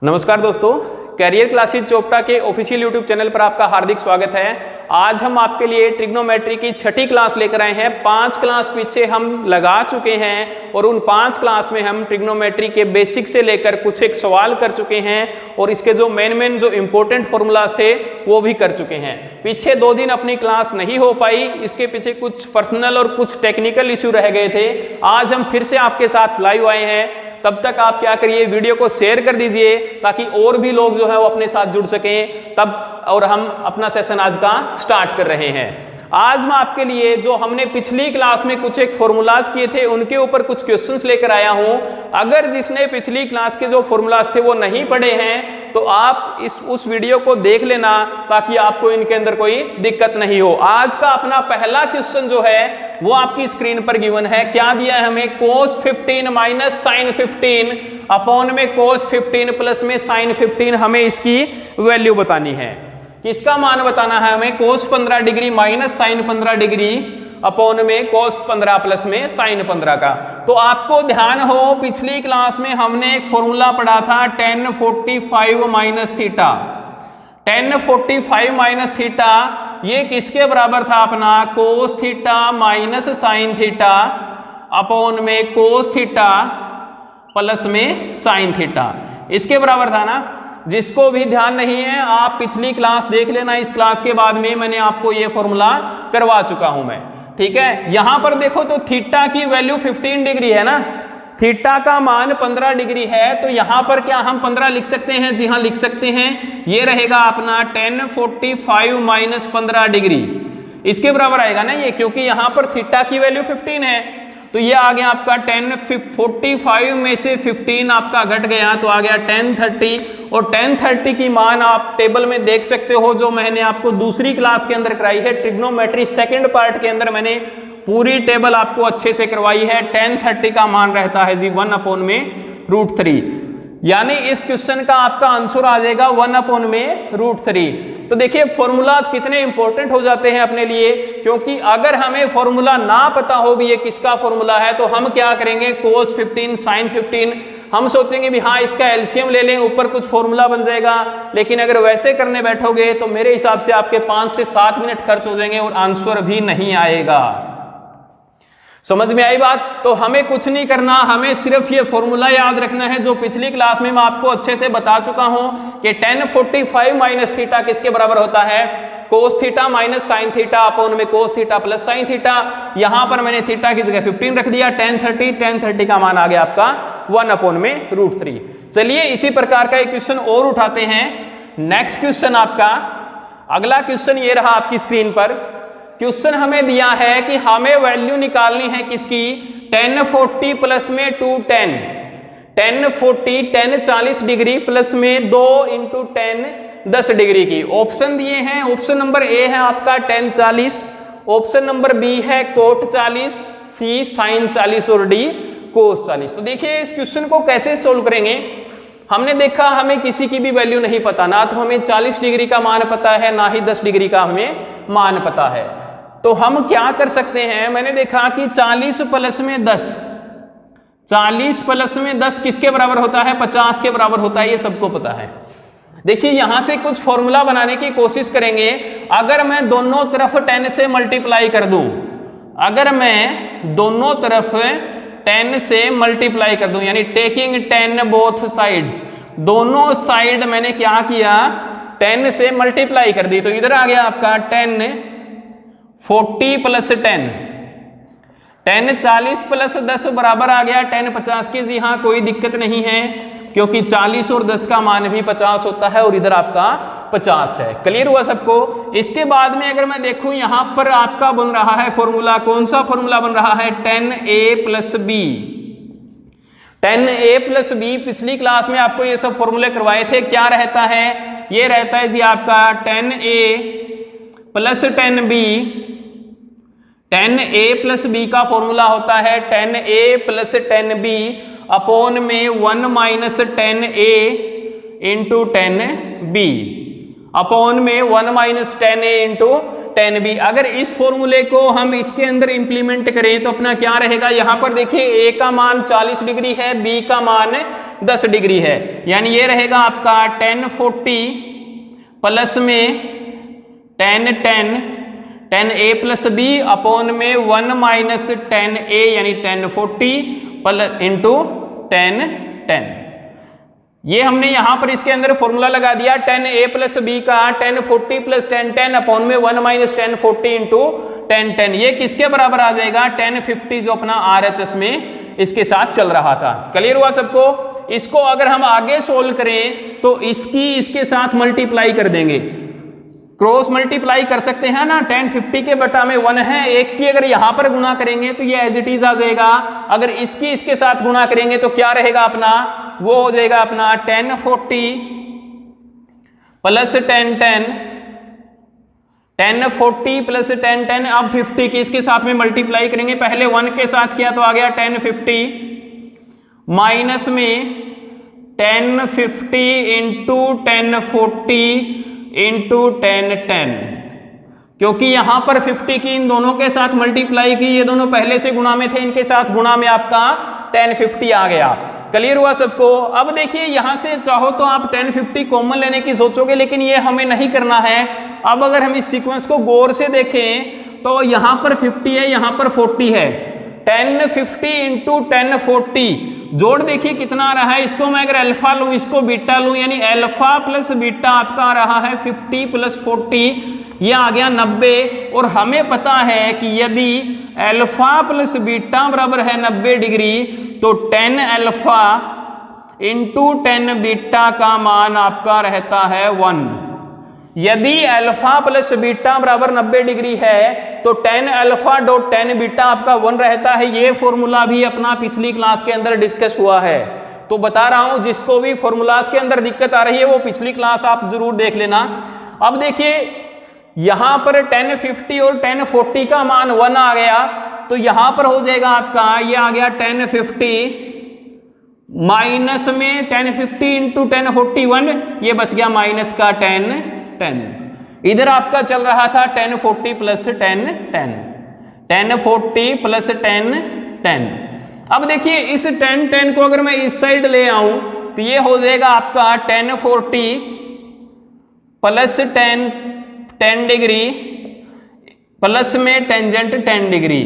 नमस्कार दोस्तों, career classes Chopta के ऑफिशियल यूट्यूब चैनल पर आपका हार्दिक स्वागत है। आज हम आपके लिए ट्रिग्नोमेट्री की छठी क्लास लेकर आए हैं। 5 क्लास पीछे हम लगा चुके हैं और उन 5 क्लास में हम ट्रिग्नोमेट्री के बेसिक से लेकर कुछ एक सवाल कर चुके हैं और इसके जो मेन जो इम्पोर्टेंट फॉर्मूलाज थे वो भी कर चुके हैं। पीछे 2 दिन अपनी क्लास नहीं हो पाई, इसके पीछे कुछ पर्सनल और कुछ टेक्निकल इश्यू रह गए थे। आज हम फिर से आपके साथ लाइव आए हैं। तब तक आप क्या करिए, वीडियो को शेयर कर दीजिए ताकि और भी लोग जो है वो अपने साथ जुड़ सकें। तब और हम अपना सेशन आज का स्टार्ट कर रहे हैं। आज मैं आपके लिए जो हमने पिछली क्लास में कुछ एक फॉर्मूलाज किए थे उनके ऊपर कुछ क्वेश्चंस लेकर आया हूं। अगर जिसने पिछली क्लास के जो फॉर्मूलाज थे वो नहीं पढ़े हैं तो आप उस वीडियो को देख लेना ताकि आपको इनके अंदर कोई दिक्कत नहीं हो। आज का अपना पहला क्वेश्चन जो है वो आपकी स्क्रीन पर गिवन है। क्या दिया है हमें? cos 15 माइनस साइन 15 अपॉन में cos 15 प्लस में साइन 15 हमें इसकी वैल्यू बतानी है। किसका मान बताना है हमें? cos 15 degree minus sine 15 degree upon में cos 15 प्लस में साइन 15 का। तो आपको ध्यान हो, पिछली क्लास में हमने एक फॉर्मूला पढ़ा था tan 45 minus theta. tan 45 minus theta ये किसके बराबर था अपना? cos theta minus sine theta upon में cos थीटा प्लस में साइन थीटा, इसके बराबर था ना। जिसको भी ध्यान नहीं है आप पिछली क्लास देख लेना। इस क्लास के बाद में मैंने आपको ये फॉर्मूला करवा चुका हूं मैं, ठीक है। यहां पर देखो तो थीटा की वैल्यू 15 डिग्री है ना, थीटा का मान 15 डिग्री है। तो यहां पर क्या हम 15 लिख सकते हैं? जी हाँ, लिख सकते हैं। ये रहेगा अपना tan 45 माइनस 15 डिग्री, इसके बराबर आएगा ना ये, क्योंकि यहां पर थीटा की वैल्यू 15 है। तो ये आ गया आपका tan 45 में से 15 आपका घट गया तो आ गया tan 30। और tan 30 की मान आप टेबल में देख सकते हो, जो मैंने आपको दूसरी क्लास के अंदर कराई है। ट्रिग्नोमेट्री सेकंड पार्ट के अंदर मैंने पूरी टेबल आपको अच्छे से करवाई है। tan 30 का मान रहता है जी 1 अपॉन में √3, यानी इस क्वेश्चन का आपका आंसर आ जाएगा 1 अपॉन में √3। तो देखिए फॉर्मूलाज कितने इंपॉर्टेंट हो जाते हैं अपने लिए, क्योंकि अगर हमें फॉर्मूला ना पता हो भी ये किसका फॉर्मूला है तो हम क्या करेंगे? cos 15 sin 15 हम सोचेंगे भी हाँ इसका एलसीएम ले लें, ऊपर कुछ फॉर्मूला बन जाएगा। लेकिन अगर वैसे करने बैठोगे तो मेरे हिसाब से आपके 5 से 7 मिनट खर्च हो जाएंगे और आंसर भी नहीं आएगा। समझ में आई बात? तो हमें कुछ नहीं करना, हमें सिर्फ ये फॉर्मूला याद रखना है जो पिछली क्लास में मैं आपको अच्छे से बता चुका हूं कि tan 45 माइनस थीटा किसके बराबर होता है? cos theta minus sine theta upon में cos theta plus sine theta. यहां पर मैंने थीटा की जगह 15 रख दिया। tan 30 का मान आ गया आपका 1 अपॉन में √3। चलिए इसी प्रकार का एक क्वेश्चन और उठाते हैं। नेक्स्ट क्वेश्चन आपका अगला क्वेश्चन ये रहा आपकी स्क्रीन पर। क्वेश्चन हमें दिया है कि हमें वैल्यू निकालनी है किसकी? tan 40 प्लस में 2tan, tan 40 डिग्री प्लस में 2 इंटू tan 10 डिग्री की। ऑप्शन दिए हैं, ऑप्शन नंबर ए है आपका tan 40, ऑप्शन नंबर बी है cot 40, सी sin 40 और डी cos 40। तो देखिए इस क्वेश्चन को कैसे सोल्व करेंगे। हमने देखा हमें किसी की भी वैल्यू नहीं पता, ना तो हमें 40 डिग्री का मान पता है ना ही 10 डिग्री का हमें मान पता है। तो हम क्या कर सकते हैं? मैंने देखा कि 40 प्लस में 10, 40 प्लस में 10 किसके बराबर होता है? 50 के बराबर होता है, ये सबको पता है। देखिए यहां से कुछ फॉर्मूला बनाने की कोशिश करेंगे। अगर मैं दोनों तरफ 10 से मल्टीप्लाई कर दूं, अगर मैं दोनों तरफ 10 से मल्टीप्लाई कर दूं, यानी टेकिंग 10 बोथ साइड्स, दोनों साइड मैंने क्या किया? 10 से मल्टीप्लाई कर दी। तो इधर आ गया आपका 10 40 प्लस 10, 40 प्लस 10 बराबर आ गया 50 के। जी हाँ, कोई दिक्कत नहीं है क्योंकि 40 और 10 का मान भी 50 होता है और इधर आपका 50 है। क्लियर हुआ सबको? इसके बाद में अगर मैं देखूं यहां पर आपका बन रहा है फॉर्मूला, कौन सा फॉर्मूला बन रहा है? tan a plus b, tan a plus b। पिछली क्लास में आपको ये सब फॉर्मूले करवाए थे। क्या रहता है? ये रहता है जी आपका tan a plus tan b। tan a plus b का फॉर्मूला होता है tan a plus tan b upon में 1 minus tan a into tan b। Upon में 1 माइनस 10a इंटू 10b। अगर इस फॉर्मूले को हम इसके अंदर इंप्लीमेंट करें तो अपना क्या रहेगा, यहां पर देखिए a का मान 40 डिग्री है, b का मान 10 डिग्री है, यानी ये रहेगा आपका 1040 प्लस में 10a प्लस b अपॉन में 1 माइनस 10a यानी 1040 इंटू 10। ये हमने यहां पर इसके अंदर फॉर्मूला लगा दिया 10a प्लस b का 1040 प्लस 10 अपॉन में 1 माइनस 1040 इंटू 10। ये किसके बराबर आ जाएगा, 1050 जो अपना RHS में इसके साथ चल रहा था। क्लियर हुआ सबको। इसको अगर हम आगे सोल्व करें तो इसके साथ मल्टीप्लाई कर देंगे, क्रॉस मल्टीप्लाई कर सकते हैं ना। 1050 के बटा में 1 है, एक की अगर यहां पर गुणा करेंगे तो ये एज इट इज आ जाएगा। अगर इसके साथ गुणा करेंगे तो क्या रहेगा अपना, वो हो जाएगा अपना 1040 प्लस 1040 प्लस 10। अब 50 की इसके साथ में मल्टीप्लाई करेंगे, पहले 1 के साथ किया तो आ गया 1050 माइनस में 1050 इंटू 1040 इंटू 10, क्योंकि यहां पर 50 की इन दोनों के साथ मल्टीप्लाई की, ये दोनों पहले से गुणा में थे, इनके साथ गुणा में आपका 1050 आ गया। क्लियर हुआ सबको। अब देखिए यहां से चाहो तो आप 1050 कॉमन लेने की सोचोगे, लेकिन ये हमें नहीं करना है। अब अगर हम इस सीक्वेंस को गौर से देखें तो यहां पर 50 है, यहां पर 40 है। 1050 इंटू 1040 जोड़ देखिए कितना आ रहा है, इसको मैं अगर अल्फा लूं, इसको बीटा लूं, यानी अल्फा प्लस बीटा आपका आ रहा है 50 प्लस 40, ये आ गया 90। और हमें पता है कि यदि अल्फा प्लस बीटा बराबर है 90 डिग्री तो 10 अल्फा इंटू 10 बीटा का मान आपका रहता है 1। यदि अल्फा प्लस बीटा बराबर 90 डिग्री है तो 10 अल्फा डॉट 10 बीटा आपका 1 रहता है। ये फॉर्मूला भी अपना पिछली क्लास के अंदर डिस्कस हुआ है, तो बता रहा हूं जिसको भी फॉर्मूलाज के अंदर दिक्कत आ रही है वो पिछली क्लास आप जरूर देख लेना। अब देखिए यहां पर 1050 और 1040 का मान 1 आ गया, तो यहां पर हो जाएगा आपका, ये आ गया 1050 माइनस में 1050 इंटू 1041, ये बच गया माइनस का 10। इधर आपका चल रहा था 1040 प्लस 1040 प्लस 10। अब देखिए इस 10 को अगर मैं इस साइड ले आऊं तो ये हो जाएगा आपका 1040 प्लस 10 डिग्री प्लस में टेंजेंट 10 डिग्री,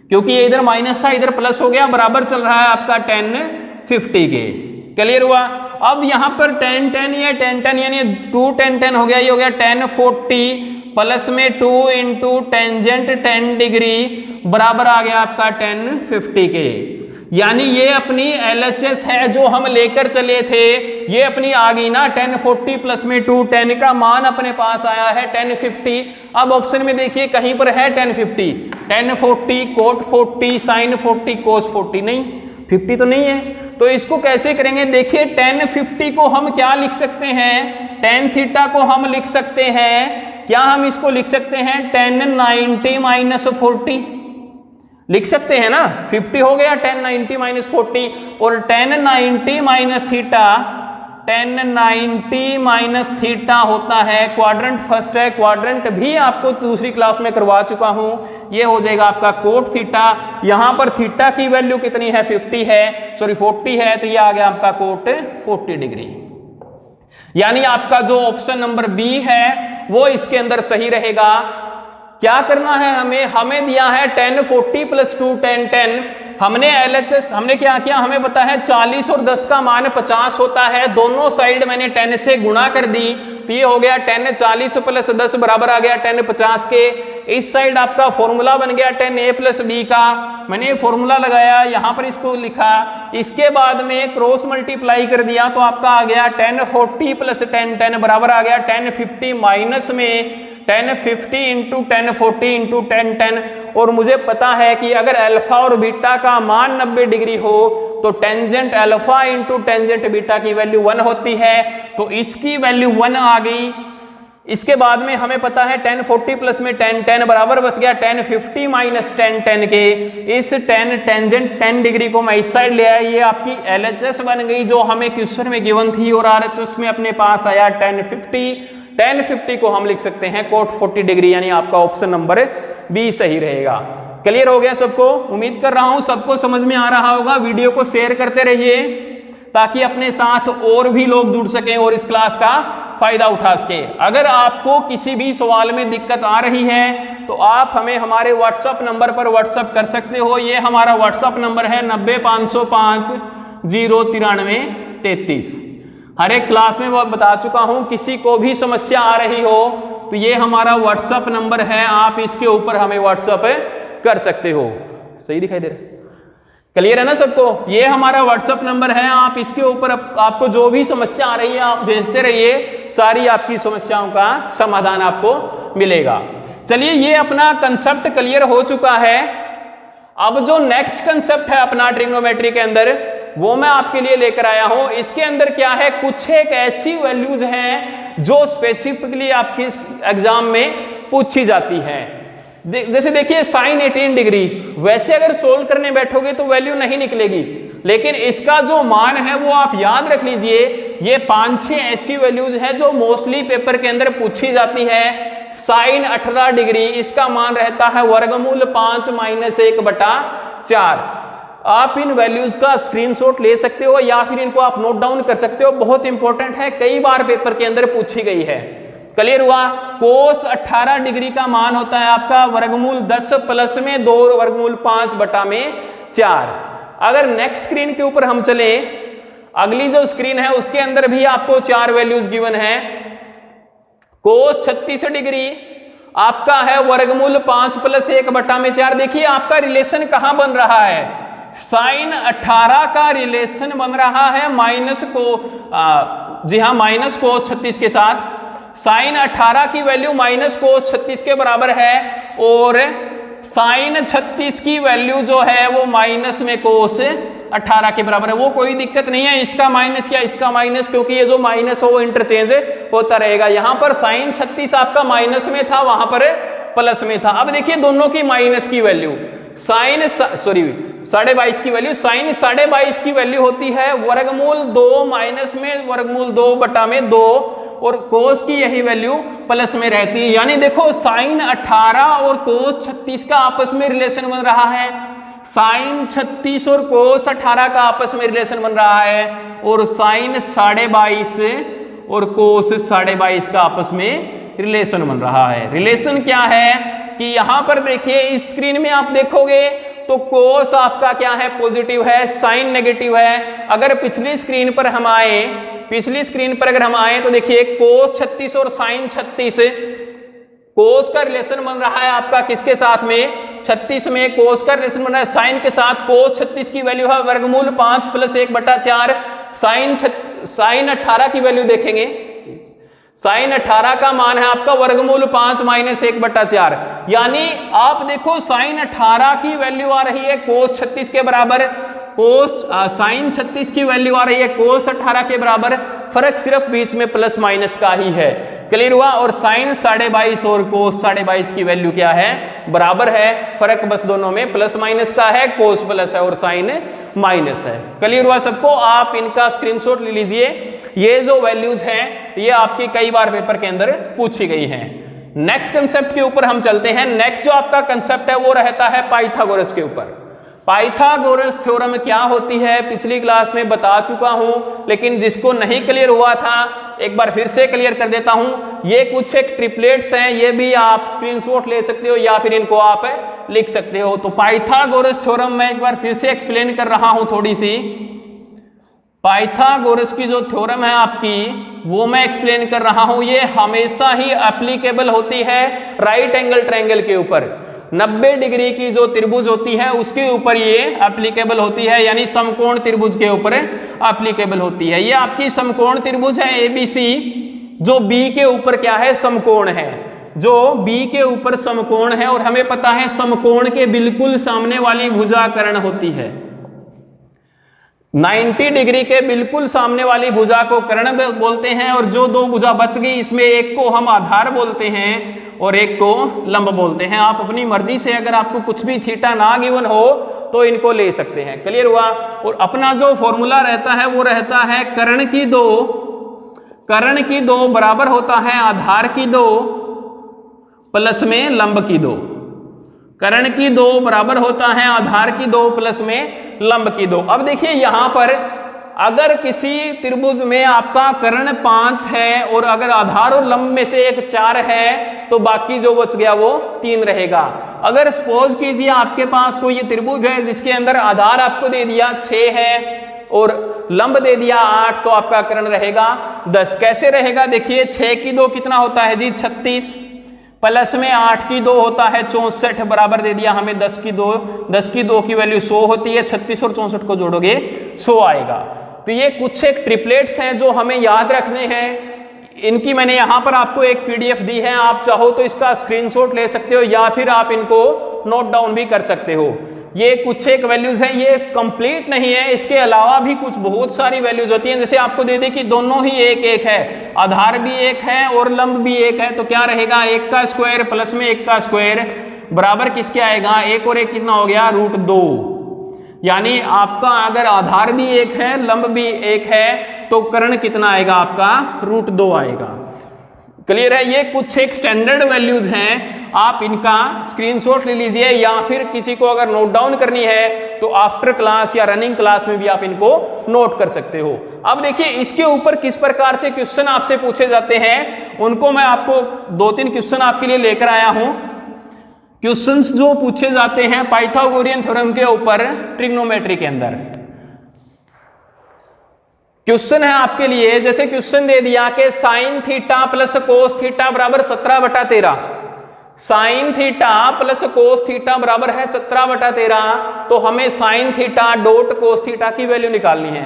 क्योंकि ये इधर माइनस था इधर प्लस हो गया, बराबर चल रहा है आपका 1050 के। क्लियर हुआ। अब यहां पर 10 या 10 यानी 2 10 हो गया, ये हो गया 1040 प्लस में 2 इंटू टेंजेंट 10 डिग्री बराबर आ गया आपका 1050 के। यानी ये अपनी LHS है जो हम लेकर चले थे, ये अपनी आ गई ना 1040 प्लस में 2 10 का मान अपने पास आया है 1050। अब ऑप्शन में देखिए कहीं पर है 1050, 1040 कोट 40 साइन 40 कोस 40, नहीं 50 तो नहीं है। तो इसको कैसे करेंगे, देखिए 1050 को हम क्या लिख सकते हैं, tan थीटा को हम लिख सकते हैं, क्या हम इसको लिख सकते हैं 1090 माइनस 40 लिख सकते हैं ना। 50 हो गया 1090 माइनस 40 और 1090 माइनस थीटा 1090 माइनस थीटा होता है क्वाड्रेंट फर्स्ट है, क्वाड्रेंट भी आपको दूसरी क्लास में करवा चुका हूं। ये हो जाएगा आपका कोट थीटा। यहां पर थीटा की वैल्यू कितनी है 40 है, तो ये आ गया आपका कोट 40 डिग्री। यानी आपका जो ऑप्शन नंबर बी है वो इसके अंदर सही रहेगा। क्या करना है हमें दिया है 1040 प्लस 2 10। हमने LHS हमने क्या किया, हमें पता है 40 और 10 का मान 50 होता है, दोनों साइड मैंने 10 से गुणा कर दी, तो ये हो गया 10 40 प्लस 10 बराबर आ गया 10 50 के। इस साइड आपका फॉर्मूला बन गया 10a प्लस b का, मैंने फॉर्मूला लगाया यहाँ पर इसको लिखा, इसके बाद में क्रॉस मल्टीप्लाई कर दिया तो आपका आ गया 1040 प्लस 10 बराबर आ गया 1050 माइनस में 1050 इंटू 1040 इंटू 10। और मुझे पता है कि अगर अल्फा और बीटा का मान 90 डिग्री हो तो tangent alpha into tangent beta की वैल्यू 1 होती है, तो इसकी वैल्यू 1 आ गई। इसके बाद में हमें पता है 1040 प्लस में 10 बराबर बच गया 1050 माइनस 10 के। इस 10 टेंजेंट 10 डिग्री को मैं इस साइड ले आया, ये आपकी LHS बन गई जो हमें क्वेश्चन में गिवन थी, और RHS में अपने पास आया 1050। 1050 को हम लिख सकते हैं cot 40 डिग्री, यानी आपका ऑप्शन नंबर बी सही रहेगा। क्लियर हो गया सबको? उम्मीद कर रहा हूं सबको समझ में आ रहा होगा। वीडियो को शेयर करते रहिए ताकि अपने साथ और भी लोग जुड़ सकें और इस क्लास का फायदा उठा सके। अगर आपको किसी भी सवाल में दिक्कत आ रही है तो आप हमें हमारे व्हाट्सएप नंबर पर व्हाट्सएप कर सकते हो। ये हमारा व्हाट्सएप नंबर है 90 505 093 33। हर एक क्लास में वो बता चुका हूं, किसी को भी समस्या आ रही हो तो ये हमारा व्हाट्सएप नंबर है, आप इसके ऊपर हमें व्हाट्सएप कर सकते हो। सही दिखाई दे रहा है? क्लियर है ना सबको? ये हमारा व्हाट्सएप नंबर है, आप इसके ऊपर आपको जो भी समस्या आ रही है आप भेजते रहिए, सारी आपकी समस्याओं का समाधान आपको मिलेगा। चलिए, ये अपना कंसेप्ट क्लियर हो चुका है। अब जो नेक्स्ट कंसेप्ट है अपना ट्रिग्नोमेट्री के अंदर, वो मैं आपके लिए लेकर आया हूं। इसके अंदर क्या है, कुछ एक ऐसी वैल्यूज हैं जो स्पेसिफिकली आपके एग्जाम में पूछी जाती है। जैसे देखिए साइन 18 डिग्री, वैसे अगर सोल्व करने बैठोगे तो वैल्यू नहीं निकलेगी, लेकिन इसका जो मान है वो आप याद रख लीजिए। ये 5-6 ऐसी वैल्यूज हैं जो मोस्टली पेपर के अंदर पूछी जाती है। साइन 18 डिग्री, इसका मान रहता है वर्गमूल 5 - 1/4। आप इन वैल्यूज का स्क्रीनशॉट ले सकते हो या फिर इनको आप नोट डाउन कर सकते हो, बहुत इंपॉर्टेंट है, कई बार पेपर के अंदर पूछी गई है। क्लियर हुआ? कोस 18 डिग्री का मान होता है आपका वर्गमूल 10 प्लस में 2 वर्गमूल 5/4। अगर नेक्स्ट स्क्रीन के ऊपर हम चले, अगली जो स्क्रीन है उसके अंदर भी आपको 4 वैल्यूज गिवन है। कोस 36 डिग्री आपका है वर्गमूल 5 + 1/4। देखिए आपका रिलेशन कहां बन रहा है, साइन 18 का रिलेशन बन रहा है माइनस को जी हाँ माइनस कोस 36 के साथ। साइन 18 की वैल्यू माइनस कोस 36 के बराबर है और साइन 36 की वैल्यू जो है वो माइनस में कोस 18 के बराबर है। वो कोई दिक्कत नहीं है, इसका माइनस या इसका माइनस, क्योंकि ये जो माइनस हो वो इंटरचेंज होता रहेगा। यहां पर साइन 36 आपका माइनस में था, वहां पर प्लस में था। अब देखिए दोनों की माइनस की वैल्यू, साइन 22.5 की वैल्यू, साइन 22.5 की वैल्यू होती है वर्गमूल 2 माइनस में वर्गमूल 2/2 और कोस की यही वैल्यू प्लस में रहती है। यानी देखो साइन 18 और कोस 36 का आपस में रिलेशन बन रहा है, साइन 36 और कोस 18 का आपस में रिलेशन बन रहा है, और साइन 22.5 और कोस 22.5 का आपस में रिलेशन बन रहा है। रिलेशन क्या है कि यहां पर देखिए इस स्क्रीन में आप देखोगे तो कोस आपका क्या है, पॉजिटिव है, साइन नेगेटिव है। अगर पिछली स्क्रीन पर हम आए तो देखिए कोस 36 और साइन 36, कोस का रिलेशन बन रहा है आपका किसके साथ में, 36 में कोस का रिलेशन बन रहा है साइन के साथ। कोस 36 की वैल्यू है वर्गमूल 5 + 1/4। साइन 18 की वैल्यू देखेंगे, साइन 18 का मान है आपका वर्गमूल 5 - 1/4। यानी आप देखो साइन 18 की वैल्यू आ रही है कोस 36 के बराबर, साइन 36 की वैल्यू आ रही है कोस 18 के बराबर। फर्क सिर्फ बीच में प्लस माइनस का ही है। क्लियर हुआ? और साइन 22.5 और कोस 22.5 की वैल्यू क्या है, बराबर है। फर्क बस दोनों में प्लस माइनस का है, कोस प्लस है और साइन माइनस है। क्लियर हुआ सबको? आप इनका स्क्रीनशॉट ले लीजिए। ये जो वैल्यूज हैं ये आपके कई बार पेपर के अंदर पूछी गई हैं। नेक्स्ट कंसेप्ट के ऊपर हम चलते हैं। नेक्स्ट जो आपका कंसेप्ट है वो रहता है पाइथागोरस के ऊपर। पाइथागोरस थ्योरम क्या होती है पिछली क्लास में बता चुका हूं, लेकिन जिसको नहीं क्लियर हुआ था एक बार फिर से क्लियर कर देता हूं। ये कुछ एक ट्रिपलेट्स हैं, ये भी आप स्क्रीनशॉट ले सकते हो या फिर इनको आप लिख सकते हो। तो पाइथागोरस थ्योरम मैं एक बार फिर से एक्सप्लेन कर रहा हूं थोड़ी सी। पाइथागोरस की जो थ्योरम है आपकी वो मैं एक्सप्लेन कर रहा हूं। ये हमेशा ही एप्लीकेबल होती है राइट एंगल ट्रायंगल के ऊपर। 90 डिग्री की जो त्रिभुज होती है उसके ऊपर ये एप्लीकेबल होती है, यानी समकोण त्रिभुज के ऊपर एप्लीकेबल होती है। ये आपकी समकोण त्रिभुज है ABC, जो B के ऊपर क्या है, समकोण है, जो B के ऊपर समकोण है। और हमें पता है समकोण के बिल्कुल सामने वाली भुजा कर्ण होती है। 90 डिग्री के बिल्कुल सामने वाली भुजा को कर्ण बोलते हैं, और जो दो भुजा बच गई इसमें एक को हम आधार बोलते हैं और एक को लंब बोलते हैं। आप अपनी मर्जी से अगर आपको कुछ भी थीटा ना गिवन हो तो इनको ले सकते हैं। क्लियर हुआ? और अपना जो फॉर्मूला रहता है वो रहता है कर्ण की कर्ण की 2 बराबर होता है आधार की 2 प्लस में लंब की 2। कर्ण की 2 बराबर होता है आधार की 2 प्लस में लंब की 2। अब देखिए यहां पर अगर किसी त्रिभुज में आपका कर्ण 5 है और अगर आधार और लंब में से एक 4 है तो बाकी जो बच गया वो 3 रहेगा। अगर सपोज कीजिए आपके पास कोई ये त्रिभुज है जिसके अंदर आधार आपको दे दिया 6 है और लंब दे दिया 8, तो आपका कर्ण रहेगा 10। कैसे रहेगा? देखिए 6 की 2 कितना होता है जी 36, प्लस में 8 की 2 होता है 64, बराबर दे दिया हमें 10 की 2। 10 की 2 की वैल्यू 100 होती है, 36 और 64 को जोड़ोगे 100 आएगा। तो ये कुछ एक ट्रिपलेट्स हैं जो हमें याद रखने हैं। इनकी मैंने यहाँ पर आपको एक PDF दी है, आप चाहो तो इसका स्क्रीनशॉट ले सकते हो या फिर आप इनको नोट डाउन भी कर सकते हो। ये कुछ एक वैल्यूज हैं, ये कंप्लीट नहीं है, इसके अलावा भी कुछ बहुत सारी वैल्यूज होती हैं। जैसे आपको दे दे कि दोनों ही एक एक है, आधार भी एक है और लंब भी एक है, तो क्या रहेगा 1 का स्क्वायर प्लस में 1 का स्क्वायर बराबर किसके आएगा 1 और 1 कितना हो गया √2। यानी आपका अगर आधार भी एक है लंब भी एक है तो कर्ण कितना आएगा आपका √2 आएगा। क्लियर है? ये कुछ एक स्टैंडर्ड वैल्यूज हैं, आप इनका स्क्रीनशॉट ले लीजिए या फिर किसी को अगर नोट डाउन करनी है तो आफ्टर क्लास या रनिंग क्लास में भी आप इनको नोट कर सकते हो। अब देखिए इसके ऊपर किस प्रकार से क्वेश्चन आपसे पूछे जाते हैं, उनको मैं आपको 2-3 क्वेश्चन आपके लिए लेकर आया हूं। क्वेश्चंस जो पूछे जाते हैं पाइथागोरियन थ्योरम के ऊपर ट्रिग्नोमेट्री के अंदर। क्वेश्चन है आपके लिए, जैसे क्वेश्चन दे दिया कि sine theta plus cos theta बराबर 17/13। Sine theta plus cos theta बराबर है 17/13, तो हमें sine theta dot cos theta की वैल्यू निकालनी है।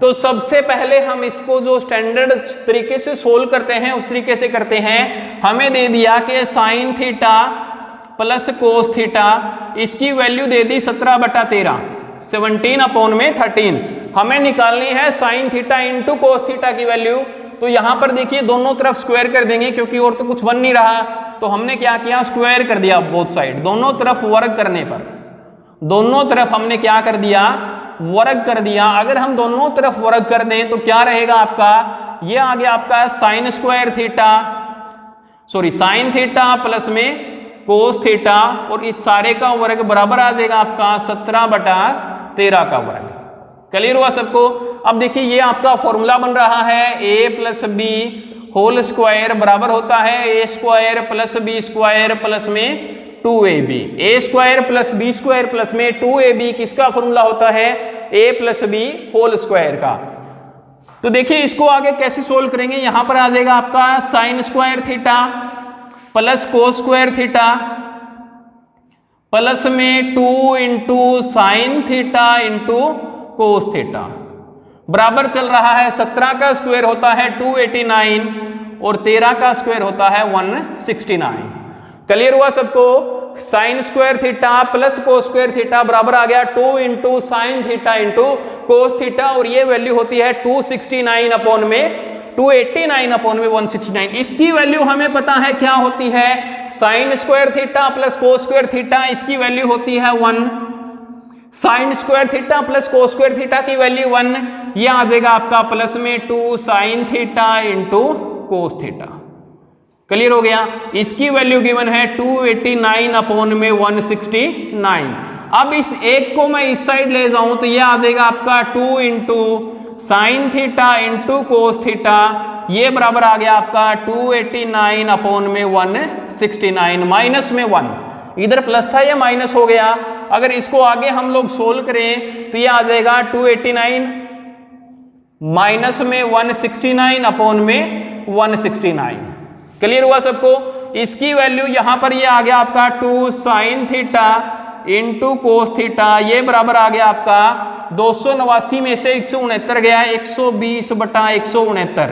तो सबसे पहले हम इसको जो स्टैंडर्ड तरीके से सोल्व करते हैं उस तरीके से करते हैं। हमें दे दिया कि sine theta plus cos theta, इसकी वैल्यू दे दी 17/13, 17/13। हमें निकालनी है sine theta into cos theta की वैल्यू। तो यहां पर देखिए दोनों तरफ स्क्वायर कर देंगे क्योंकि और तो कुछ बन नहीं रहा, तो हमने क्या किया स्क्वायर कर दिया बोथ साइड। दोनों तरफ वर्ग करने पर दोनों तरफ हमने क्या कर दिया वर्ग कर दिया। अगर हम दोनों तरफ वर्ग कर दें तो क्या रहेगा आपका, ये आ गया आपका साइन थीटा प्लस में कोस थीटा और इस सारे का वर्ग बराबर आ जाएगा आपका 17/13 का वर्ग। क्लियर हुआ सबको? अब देखिए ये आपका फॉर्मूला बन रहा है a + b होल स्क्वायर बराबर होता है a² + b² प्लस में 2ab। a² + b² प्लस में 2ab किसका फॉर्मूला होता है a + b होल स्क्वायर का। तो देखिए इसको आगे कैसे सोल्व करेंगे, यहां पर आ जाएगा आपका sin² theta plus cos² theta plus में 2 × sin थीटा × cos थीटा बराबर चल रहा है 17 का स्क्वायर होता है 289 और 13 का स्क्वायर होता है 169। क्लियर हुआ सबको? sin² theta plus cos² theta बराबर आ गया 2 × sin थीटा × cos थीटा और ये वैल्यू होती है 289/169। इसकी वैल्यू हमें पता है क्या होती है, sin² theta plus cos² theta इसकी वैल्यू होती है 1। sin² theta plus cos² theta की वैल्यू 1, ये आ जाएगा आपका प्लस में 2 sin theta × cos theta. Clear हो गया? इसकी वैल्यू गिवन है 289/169। अब इस एक को मैं इस साइड ले जाऊं तो ये आ जाएगा आपका 2 × sin थीटा × cos थीटा, ये बराबर आ गया आपका 289/169 माइनस में 1, इधर प्लस था ये माइनस हो गया। अगर इसको आगे हम लोग सोल्व करें तो ये आ जाएगा 289 माइनस में 169/169। क्लियर हुआ सबको? इसकी वैल्यू यहां पर ये आ गया आपका 2 sin थीटा × cos थीटा, ये बराबर आ गया आपका 289 में से 169 गया 120/169।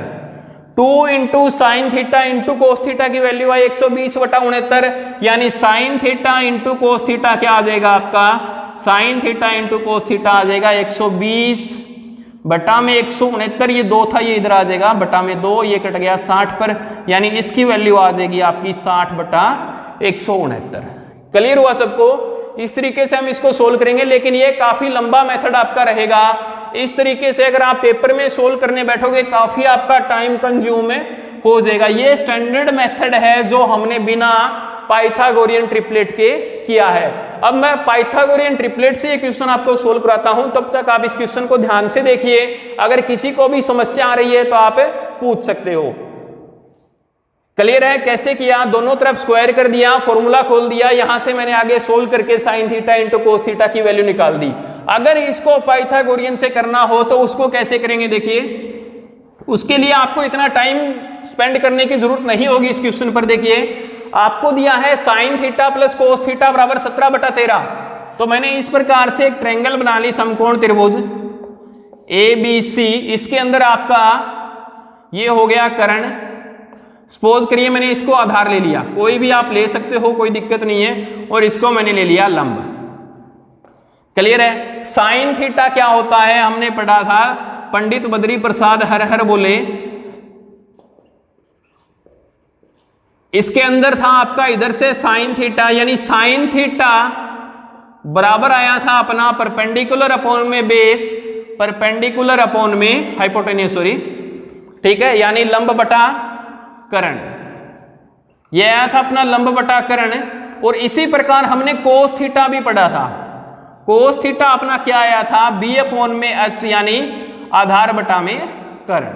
2 × sin थीटा × cos थीटा की वैल्यू आई 120/69, यानी sin थीटा × cos थीटा क्या आ जाएगा आपका, sin थीटा × cos थीटा आ जाएगा 120/169। ये 2 था, ये इधर आ जाएगा बटा में 2, ये कट गया 60 पर, यानी इसकी वैल्यू आ जाएगी आपकी 60/169। क्लियर हुआ सबको? इस तरीके से हम इसको सोल्व करेंगे, लेकिन ये काफी लंबा मेथड आपका रहेगा। इस तरीके से अगर आप पेपर में सोल्व करने बैठोगे काफी आपका टाइम कंज्यूम हो जाएगा। ये स्टैंडर्ड मेथड है जो हमने बिना पाइथागोरियन ट्रिपलेट के किया है। अब मैं पाइथागोरियन ट्रिपलेट से ये क्वेश्चन आपको सोल्व कराता हूं, तब तक आप इस क्वेश्चन को ध्यान से देखिए। अगर किसी को भी समस्या आ रही है तो आप पूछ सकते हो। क्लियर है? कैसे किया, दोनों तरफ स्क्वायर कर दिया, फॉर्मूला खोल दिया, यहां से मैंने आगे सोल्व करके sine theta into cos theta की वैल्यू निकाल दी। अगर इसको पाइथागोरियन से करना हो तो उसको कैसे करेंगे, देखिए उसके लिए आपको इतना टाइम स्पेंड करने की जरूरत नहीं होगी। इस क्वेश्चन पर देखिए आपको दिया है sine theta plus cos theta बराबर 17/13। तो मैंने इस प्रकार से एक ट्रायंगल बना ली, समकोण त्रिभुज ABC। इसके अंदर आपका ये हो गया कर्ण। सपोज करिए मैंने इसको आधार ले लिया, कोई भी आप ले सकते हो, कोई दिक्कत नहीं है, और इसको मैंने ले लिया लंब। क्लियर है? साइन थीटा क्या होता है हमने पढ़ा था, पंडित बद्री प्रसाद हर हर बोले। इसके अंदर था आपका इधर से साइन थीटा, यानी साइन थीटा बराबर आया था अपना परपेंडिकुलर अपॉन में बेस, परपेंडिकुलर अपॉन में हाइपोटेन्यूज, सॉरी, ठीक है, यानी लंब बटा कर्ण। यह आया था अपना लंब बटा कर्ण। और इसी प्रकार हमने कोस थीटा भी पढ़ा था। कोस थीटा अपना क्या आया था, B अपॉन में H, यानी आधार बटा में कर्ण,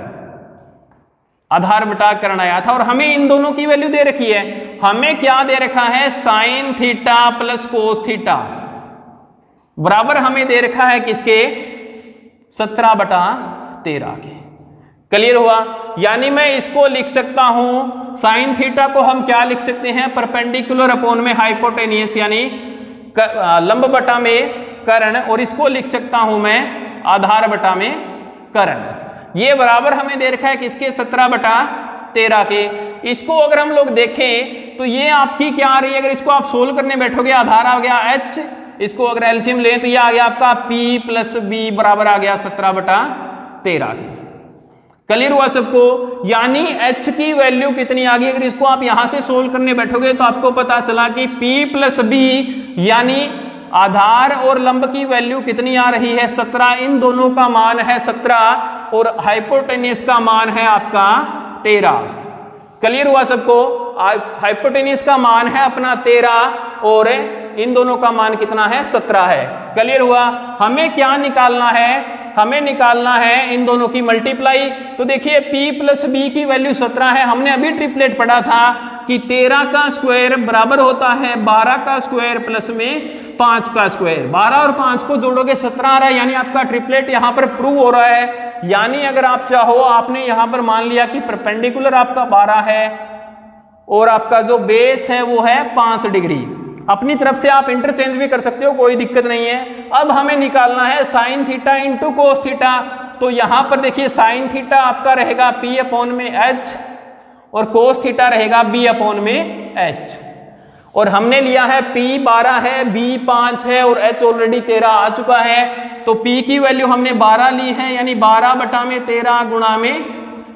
आधार बटा कर्ण आया था। और हमें इन दोनों की वैल्यू दे रखी है। हमें क्या दे रखा है, sine theta plus cos theta बराबर हमें दे रखा है किसके, 17/13 के। क्लियर हुआ? यानी मैं इसको लिख सकता हूं, साइन थीटा को हम क्या लिख सकते हैं, परपेंडिकुलर अपॉन में हाइपोटेनियस, यानी लंब बटा में कर्ण, और इसको लिख सकता हूं मैं आधार बटा में कर्ण। ये बराबर हमें दे रखा है किसके, 17/13 के। इसको अगर हम लोग देखें तो ये आपकी क्या आ रही है, अगर इसको आप सोल्व करने बैठोगे, आधार आ गया H, इसको अगर एलसीएम लें तो ये आ गया आपका P + B बराबर आ गया 17/13 के। क्लियर हुआ सबको? यानी H की वैल्यू कितनी आ गई, अगर इसको आप यहां से सोल्व करने बैठोगे तो आपको पता चला कि P + B यानी आधार और लंब की वैल्यू कितनी आ रही है, 17। इन दोनों का मान है 17 और हाइपोटेनियस का मान है आपका 13। क्लियर हुआ सबको? हाइपोटेनियस का मान है अपना 13 और इन दोनों का मान कितना है, 17 है। क्लियर हुआ? हमें क्या निकालना है, हमें निकालना है इन दोनों की मल्टीप्लाई। तो देखिए P + B की वैल्यू 17 है। हमने अभी ट्रिपलेट पढ़ा था कि 13 का स्क्वायर बराबर होता है 12 का स्क्वायर प्लस में 5 का स्क्वायर। 12 और 5 को जोड़ोगे 17 आ रहा है, यानी आपका ट्रिपलेट यहाँ पर प्रूव हो रहा है। यानी अगर आप चाहो, आपने यहाँ पर मान लिया कि परपेंडिकुलर आपका 12 है और आपका जो बेस है वो है 5 डिग्री। अपनी तरफ से आप इंटरचेंज भी कर सकते हो, कोई दिक्कत नहीं है। अब हमें निकालना है sine theta into cos theta. तो यहां पर देखिए साइन थीटा आपका रहेगा P अपॉन में H और कोस थीटा रहेगा B अपॉन में H। और हमने लिया है P 12 है, B 5 है और H ऑलरेडी 13 आ चुका है। तो P की वैल्यू हमने 12 ली है, यानी 12/13 गुणा में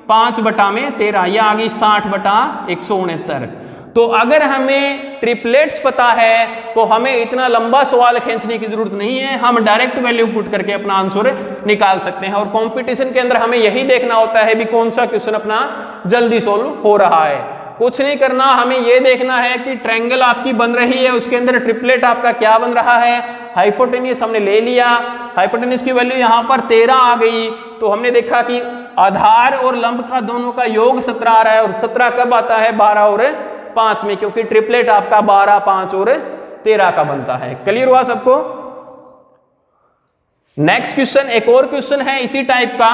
5/13, यह आ गई 60/169। तो अगर हमें ट्रिपलेट्स पता है तो हमें इतना लंबा सवाल खींचने की जरूरत नहीं है, हम डायरेक्ट वैल्यू पुट करके अपना आंसर निकाल सकते हैं। और कंपटीशन के अंदर हमें यही देखना होता है भी कौन सा क्वेश्चन अपना जल्दी सोल्व हो रहा है। कुछ नहीं करना, हमें यह देखना है कि ट्रायंगल आपकी बन रही है, उसके अंदर ट्रिपलेट आपका क्या बन रहा है। हाइपोटेनियस हमने ले लिया, हाइपोटेनियस की वैल्यू यहाँ पर 13 आ गई। तो हमने देखा कि आधार और लंब का दोनों का योग 17 आ रहा है, और 17 कब आता है, 12 और 5 में, क्योंकि ट्रिपलेट आपका 12, 5 और 13 का बनता है। क्लियर हुआ सबको? नेक्स्ट क्वेश्चन, एक और क्वेश्चन है इसी टाइप का,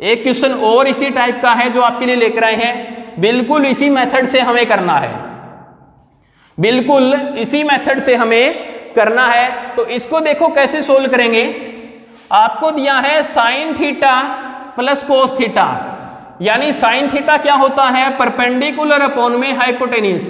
एक क्वेश्चन और इसी टाइप का है जो आपके लिए लेकर आए हैं। बिल्कुल इसी मेथड से हमें करना है, बिल्कुल इसी मेथड से हमें करना है। तो इसको देखो कैसे सोल्व करेंगे। आपको दिया है sine theta plus cos theta, यानी साइन थीटा क्या होता है, परपेंडिकुलर अपॉन में हाइपोटेनियस,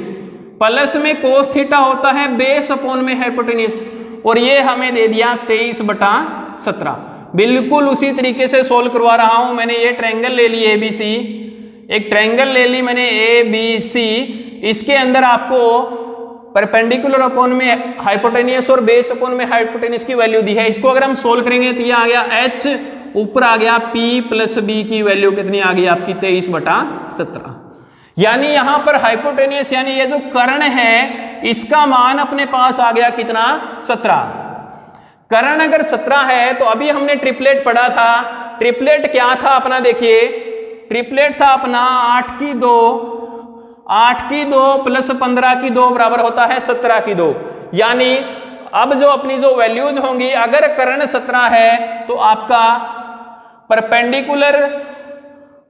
प्लस में कोस थीटा होता है बेस अपॉन में हाइपोटेनियस। और ये हमें दे दिया 23/17। बिल्कुल उसी तरीके से सोल्व करवा रहा हूं। मैंने ये ट्रायंगल ले ली ABC, एक ट्रायंगल ले ली मैंने ABC। इसके अंदर आपको परपेंडिकुलर अपॉन में हाइपोटेनियस और बेस अपॉन में हाइपोटेनियस की वैल्यू दी है। इसको अगर हम सोल्व करेंगे तो ये आ गया h, ऊपर आ गया p प्लस b की वैल्यू कितनी आ गई आपकी 23/17। यानी यहां पर हाइपोटेनियस यानी ये जो कर्ण है इसका मान अपने पास आ गया कितना 17। कर्ण अगर 17 है तो अभी हमने ट्रिपलेट पढ़ा था। ट्रिपलेट क्या था अपना, देखिए ट्रिपलेट था अपना 8 की 2 प्लस 15 की 2 बराबर होता है 17 की 2। यानी अब जो अपनी जो वैल्यूज होंगी, अगर कर्ण 17 है तो आपका परपेंडिकुलर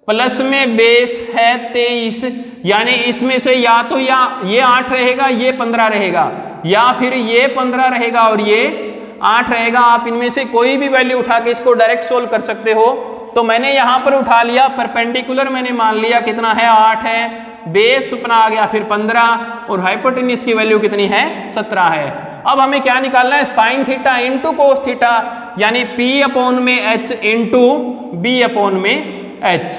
प्लस में बेस है 23, यानी इसमें से या तो ये 8 रहेगा, ये 15 रहेगा, या फिर ये 15 रहेगा और ये 8 रहेगा। आप इनमें से कोई भी वैल्यू उठा के इसको डायरेक्ट सोल्व कर सकते हो। तो मैंने यहां पर उठा लिया परपेंडिकुलर, मैंने मान लिया कितना है 8 है, बेस अपना आ गया फिर 15 और हाइपोटेन्यूज की वैल्यू कितनी है 17 है। अब हमें क्या निकालना है, sine theta into cos theta, यानी p अपॉन में h इंटू b अपॉन में h,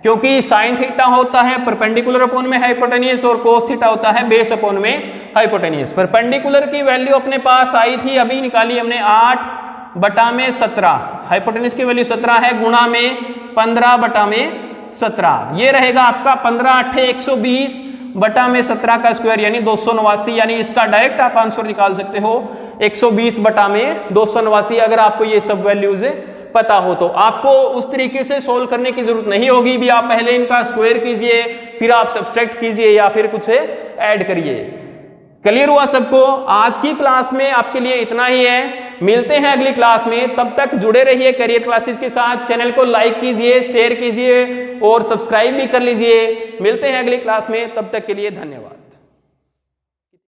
क्योंकि साइन थीटा होता है परपेंडिकुलर अपॉन में हाइपोटेनियस और कोस थीटा होता है बेस अपॉन में हाइपोटेनियस। परपेंडिकुलर की वैल्यू अपने पास आई थी, अभी निकाली हमने 8/17, हाइपोटेनियस की वैल्यू 17 है, गुणा में 15/17, ये रहेगा आपका 15×8 120/17 का स्क्वायर यानी 289, यानी इसका डायरेक्ट आप आंसर निकाल सकते हो 120/289। अगर आपको ये सब वैल्यूज पता हो तो आपको उस तरीके से सोल्व करने की जरूरत नहीं होगी भी, आप पहले इनका स्क्वायर कीजिए फिर आप सब्सट्रैक्ट कीजिए या फिर कुछ ऐड करिए। क्लियर हुआ सबको? आज की क्लास में आपके लिए इतना ही है, मिलते हैं अगली क्लास में। तब तक जुड़े रहिए करियर क्लासेस के साथ। चैनल को लाइक कीजिए, शेयर कीजिए और सब्सक्राइब भी कर लीजिए। मिलते हैं अगली क्लास में, तब तक के लिए धन्यवाद।